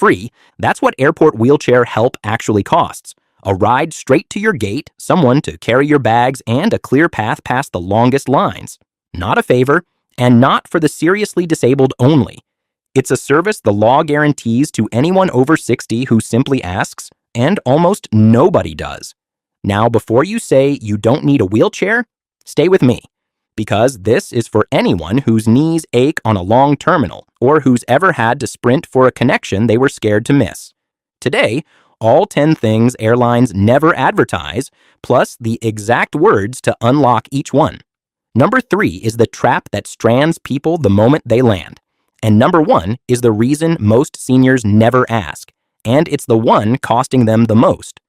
free, that's what airport wheelchair help actually costs. A ride straight to your gate, someone to carry your bags, and a clear path past the longest lines. Not a favor, and not for the seriously disabled only. It's a service the law guarantees to anyone over 60 who simply asks, and almost nobody does. Now, before you say you don't need a wheelchair, stay with me, because this is for anyone whose knees ache on a long terminal or who's ever had to sprint for a connection they were scared to miss. Today, all 10 things airlines never advertise, plus the exact words to unlock each one. Number 3 is the trap that strands people the moment they land. And number 1 is the reason most seniors never ask, and it's the one costing them the most.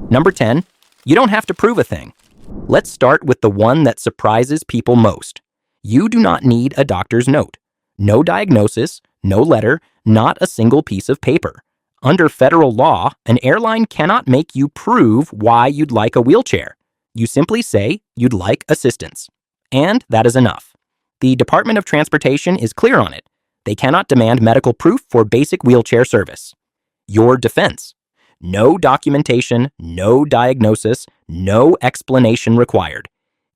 Number 10, you don't have to prove a thing. Let's start with the one that surprises people most. You do not need a doctor's note. No diagnosis, no letter, not a single piece of paper. Under federal law, an airline cannot make you prove why you'd like a wheelchair. You simply say you'd like assistance. And that is enough. The Department of Transportation is clear on it. They cannot demand medical proof for basic wheelchair service. Your defense. No documentation, no diagnosis, no explanation required.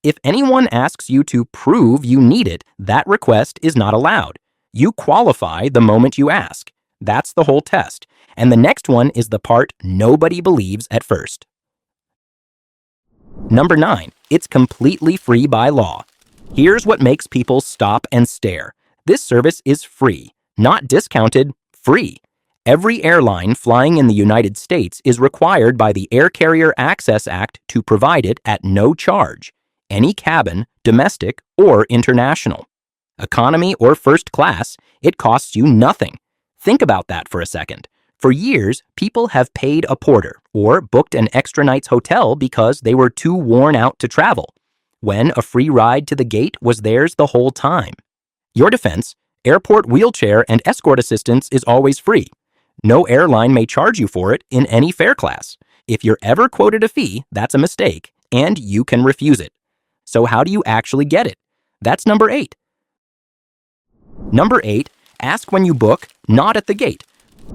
If anyone asks you to prove you need it, that request is not allowed. You qualify the moment you ask. That's the whole test. And the next one is the part nobody believes at first. Number 9, it's completely free by law. Here's what makes people stop and stare. This service is free, not discounted, free. Every airline flying in the United States is required by the Air Carrier Access Act to provide it at no charge. Any cabin, domestic or international. Economy or first class, it costs you nothing. Think about that for a second. For years, people have paid a porter or booked an extra night's hotel because they were too worn out to travel, when a free ride to the gate was theirs the whole time. Your defense, airport wheelchair and escort assistance is always free. No airline may charge you for it in any fare class. If you're ever quoted a fee, that's a mistake, and you can refuse it. So how do you actually get it? That's number 8. Number 8, ask when you book, not at the gate.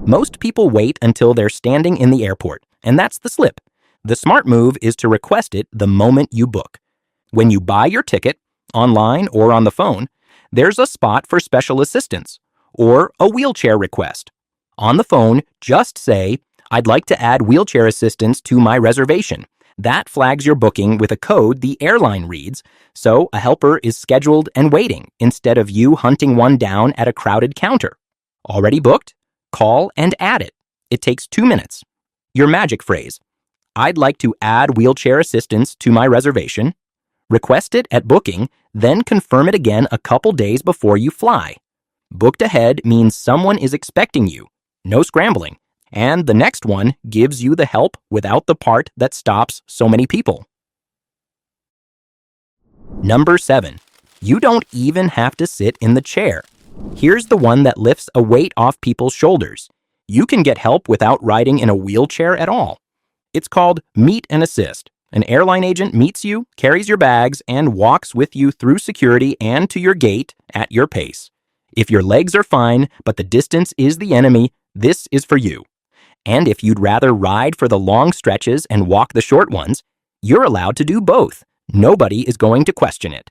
Most people wait until they're standing in the airport, and that's the slip. The smart move is to request it the moment you book. When you buy your ticket, online or on the phone, there's a spot for special assistance, or a wheelchair request. On the phone, just say, "I'd like to add wheelchair assistance to my reservation." That flags your booking with a code the airline reads, so a helper is scheduled and waiting instead of you hunting one down at a crowded counter. Already booked? Call and add it. It takes 2 minutes. Your magic phrase, "I'd like to add wheelchair assistance to my reservation." Request it at booking, then confirm it again a couple days before you fly. Booked ahead means someone is expecting you. No scrambling. And the next one gives you the help without the part that stops so many people. Number 7, you don't even have to sit in the chair. Here's the one that lifts a weight off people's shoulders. You can get help without riding in a wheelchair at all. It's called Meet and Assist. An airline agent meets you, carries your bags, and walks with you through security and to your gate at your pace. If your legs are fine, but the distance is the enemy, this is for you. And if you'd rather ride for the long stretches and walk the short ones, you're allowed to do both. Nobody is going to question it.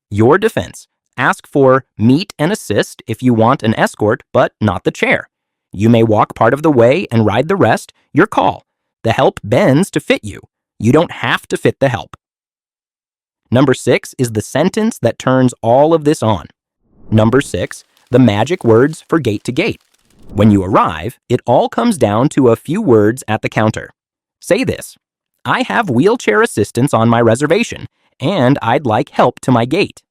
Your defense. Ask for Meet and Assist if you want an escort, but not the chair. You may walk part of the way and ride the rest. Your call. The help bends to fit you. You don't have to fit the help. Number 6 is the sentence that turns all of this on. Number 6, the magic words for gate to gate. When you arrive, it all comes down to a few words at the counter. Say this, "I have wheelchair assistance on my reservation, and I'd like help to my gate."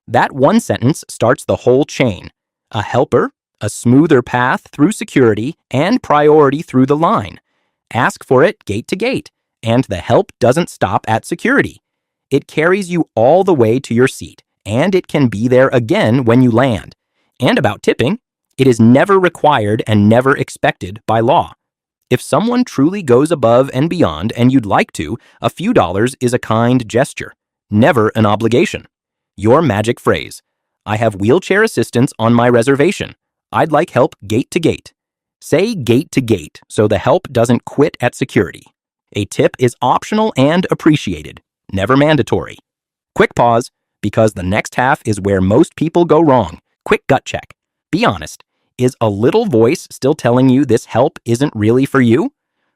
That one sentence starts the whole chain. A helper, a smoother path through security, and priority through the line. Ask for it gate to gate, and the help doesn't stop at security. It carries you all the way to your seat, and it can be there again when you land. And about tipping, it is never required and never expected by law. If someone truly goes above and beyond and you'd like to, a few dollars is a kind gesture, never an obligation. Your magic phrase. I have wheelchair assistance on my reservation. I'd like help gate to gate. Say gate to gate so the help doesn't quit at security. A tip is optional and appreciated, never mandatory. Quick pause, because the next half is where most people go wrong. Quick gut check. Be honest. Is a little voice still telling you this help isn't really for you?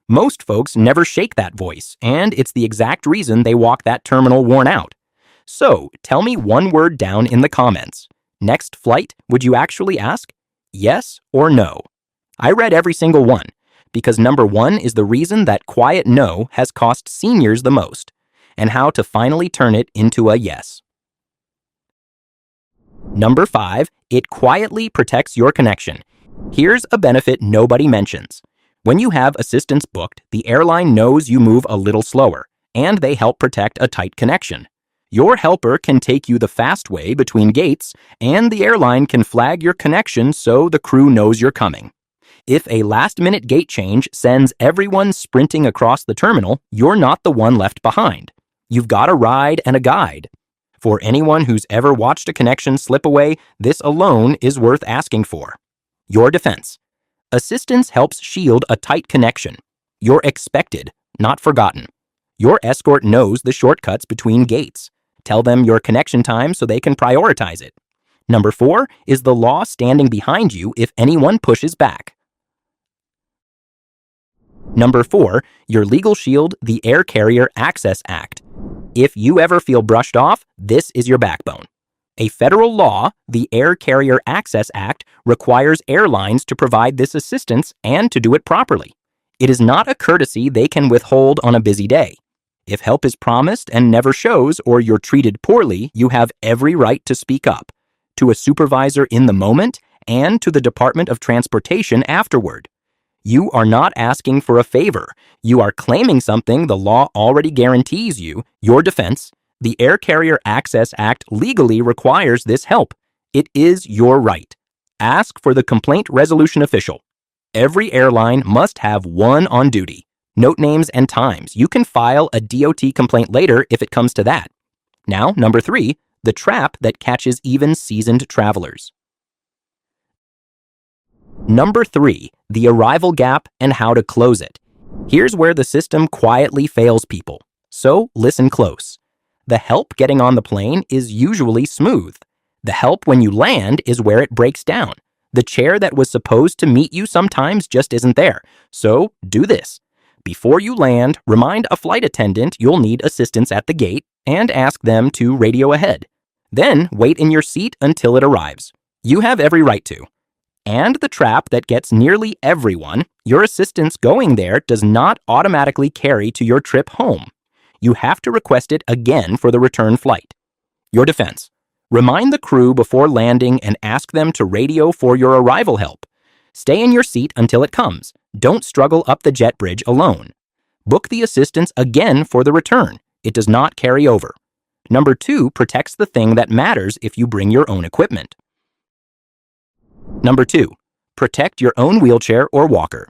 Most folks never shake that voice, and it's the exact reason they walk that terminal worn out. So, tell me one word down in the comments. Next flight, would you actually ask? Yes or no? I read every single one, because number 1 is the reason that quiet no has cost seniors the most, and how to finally turn it into a yes. Number 5, it quietly protects your connection. Here's a benefit nobody mentions. When you have assistance booked, the airline knows you move a little slower, and they help protect a tight connection. Your helper can take you the fast way between gates, and the airline can flag your connection so the crew knows you're coming. If a last-minute gate change sends everyone sprinting across the terminal, you're not the one left behind. You've got a ride and a guide. For anyone who's ever watched a connection slip away, this alone is worth asking for. Your defense. Assistance helps shield a tight connection. You're expected, not forgotten. Your escort knows the shortcuts between gates. Tell them your connection time so they can prioritize it. Number 4 is the law standing behind you if anyone pushes back. Number 4, your legal shield, the Air Carrier Access Act. If you ever feel brushed off, this is your backbone. A federal law, the Air Carrier Access Act, requires airlines to provide this assistance and to do it properly. It is not a courtesy they can withhold on a busy day. If help is promised and never shows, or you're treated poorly, you have every right to speak up, to a supervisor in the moment and to the Department of Transportation afterward. You are not asking for a favor. You are claiming something the law already guarantees you. Your defense. The Air Carrier Access Act legally requires this help. It is your right. Ask for the complaint resolution official. Every airline must have one on duty. Note names and times. You can file a DOT complaint later if it comes to that. Now, number 3, the trap that catches even seasoned travelers. Number 3, the arrival gap and how to close it. Here's where the system quietly fails people. So listen close. The help getting on the plane is usually smooth. The help when you land is where it breaks down. The chair that was supposed to meet you sometimes just isn't there. So do this. Before you land, remind a flight attendant you'll need assistance at the gate and ask them to radio ahead. Then wait in your seat until it arrives. You have every right to. And the trap that gets nearly everyone, your assistance going there does not automatically carry to your trip home. You have to request it again for the return flight. Your defense. Remind the crew before landing and ask them to radio for your arrival help. Stay in your seat until it comes. Don't struggle up the jet bridge alone. Book the assistance again for the return. It does not carry over. Number 2 protects the thing that matters if you bring your own equipment. Number 2, protect your own wheelchair or walker.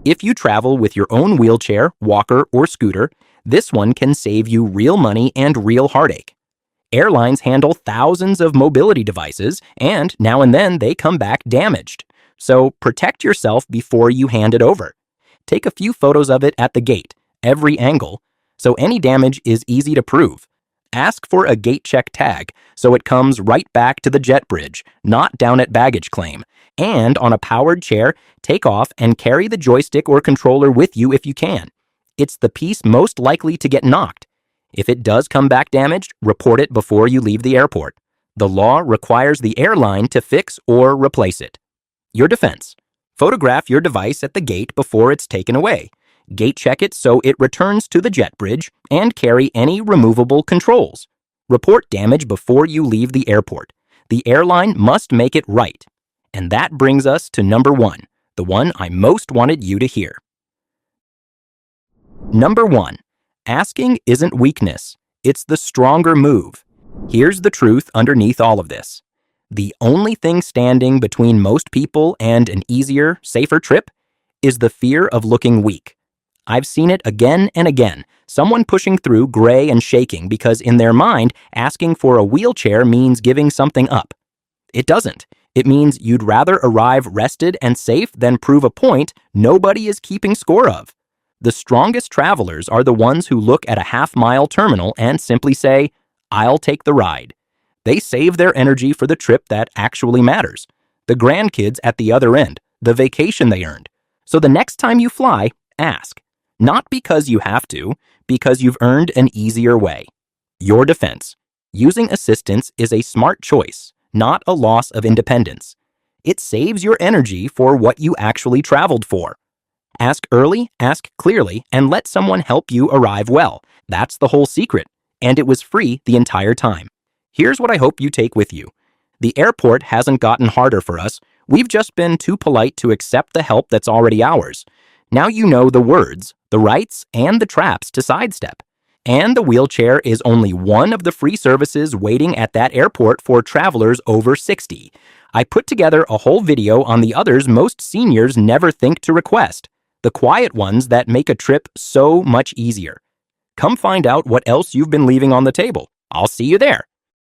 If you travel with your own wheelchair, walker, or scooter, this one can save you real money and real heartache. Airlines handle thousands of mobility devices, and now and then they come back damaged. So protect yourself before you hand it over. Take a few photos of it at the gate, every angle, so any damage is easy to prove. Ask for a gate check tag so it comes right back to the jet bridge, not down at baggage claim. And on a powered chair, take off and carry the joystick or controller with you if you can. It's the piece most likely to get knocked. If it does come back damaged, report it before you leave the airport. The law requires the airline to fix or replace it. Your defense. Photograph your device at the gate before it's taken away. Gate check it so it returns to the jet bridge and carry any removable controls. Report damage before you leave the airport. The airline must make it right. And that brings us to number 1, the one I most wanted you to hear. Number 1, asking isn't weakness. It's the stronger move. Here's the truth underneath all of this. The only thing standing between most people and an easier, safer trip is the fear of looking weak. I've seen it again and again. Someone pushing through gray and shaking because in their mind, asking for a wheelchair means giving something up. It doesn't. It means you'd rather arrive rested and safe than prove a point nobody is keeping score of. The strongest travelers are the ones who look at a half-mile terminal and simply say, "I'll take the ride." They save their energy for the trip that actually matters. The grandkids at the other end, the vacation they earned. So the next time you fly, ask. Not because you have to, because you've earned an easier way. Your defense. Using assistance is a smart choice, not a loss of independence. It saves your energy for what you actually traveled for. Ask early, ask clearly, and let someone help you arrive well. That's the whole secret. And it was free the entire time. Here's what I hope you take with you. The airport hasn't gotten harder for us. We've just been too polite to accept the help that's already ours. Now you know the words, the rights, and the traps to sidestep. And the wheelchair is only one of the free services waiting at that airport for travelers over 60. I put together a whole video on the others most seniors never think to request, the quiet ones that make a trip so much easier. Come find out what else you've been leaving on the table. I'll see you there.